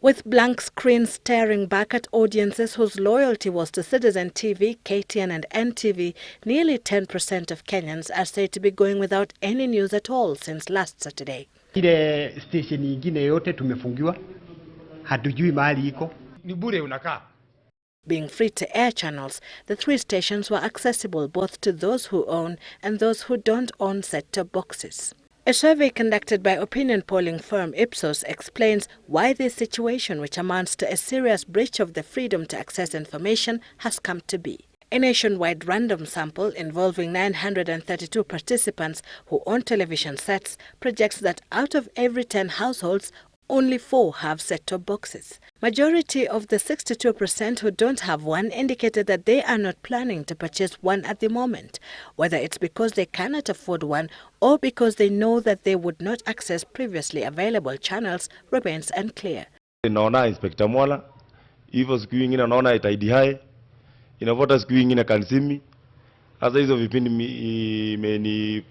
With blank screens staring back at audiences whose loyalty was to Citizen TV, KTN and NTV, nearly 10% of Kenyans are said to be going without any news at all since last Saturday. Ile station nyingine yote tumefungiwa. Hatujui mahali iko. Ni bure unakaa. Being free-to-air channels, the three stations were accessible both to those who own and those who don't own set-top boxes. A survey conducted by opinion polling firm IPSOS explains why this situation, which amounts to a serious breach of the freedom to access information, has come to be. A nationwide random sample involving 932 participants who own television sets projects that out of every 10 households, only 4 have set-top boxes. Majority of the 62% who don't have one indicated that they are not planning to purchase one at the moment, whether it's because they cannot afford one or because they know that they would not access previously available channels remains unclear. Naona Inspector Mwala, hivyo siku nyingine naona itaidi hai, inafuata siku nyingine kansimi. Hasa hizo vipindi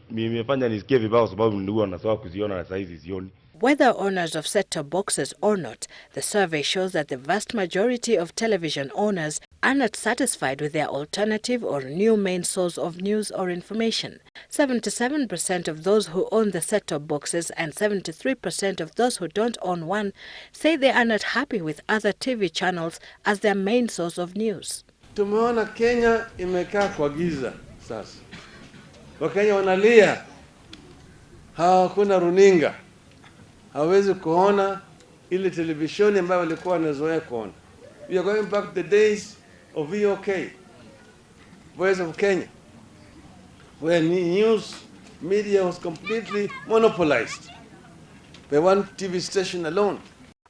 imefanya nisikie vibaya kwa sababu nilikuwa nasawa kuziona na saizi sioni. Whether owners of set-top boxes or not, the survey shows that the vast majority of television owners are not satisfied with their alternative or new main source of news or information. 77% of those who own the set-top boxes and 73% of those who don't own one say they are not happy with other TV channels as their main source of news. Tumeona Kenya imekaa kwa giza sasa. Wakenya wanalia. Hakuna runinga. Hawezi kuona ile televisheni ambayo walikuwa wanazoea kuona. We are going back to the days of VOK, Voice of Kenya, where news media was completely monopolized by one TV station alone.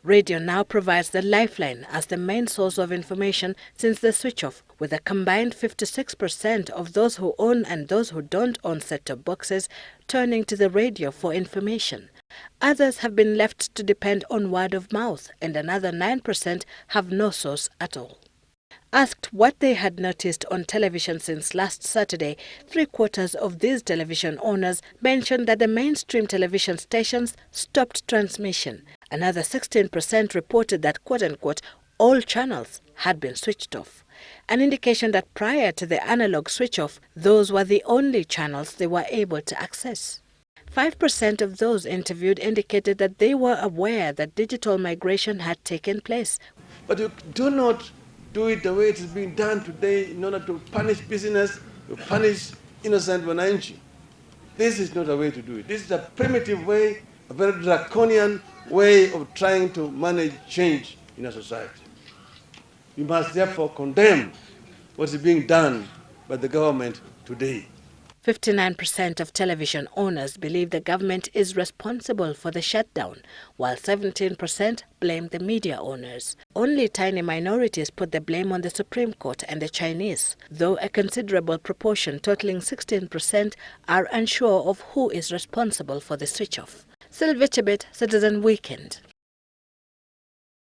Radio now provides the lifeline as the main source of information since the switch-off, with a combined 56% of those who own and those who don't own set-top boxes turning to the radio for information. Others have been left to depend on word of mouth, and another 9% have no source at all. Asked what they had noticed on television since last Saturday, 3/4 of these television owners mentioned that the mainstream television stations stopped transmission. Another 16% reported that, quote-unquote, all channels had been switched off, an indication that prior to the analog switch-off, those were the only channels they were able to access. 5% of those interviewed indicated that they were aware that digital migration had taken place. But you do not do it the way it is being done today in order to punish business, to punish innocent wananchi. This is not a way to do it. This is a primitive way, a very draconian way of trying to manage change in a society. We must therefore condemn what is being done by the government today. 59% of television owners believe the government is responsible for the shutdown, while 17% blame the media owners. Only tiny minorities put the blame on the Supreme Court and the Chinese, though a considerable proportion, totaling 16%, are unsure of who is responsible for the switch-off. Sylvia Chebet, Citizen Weekend.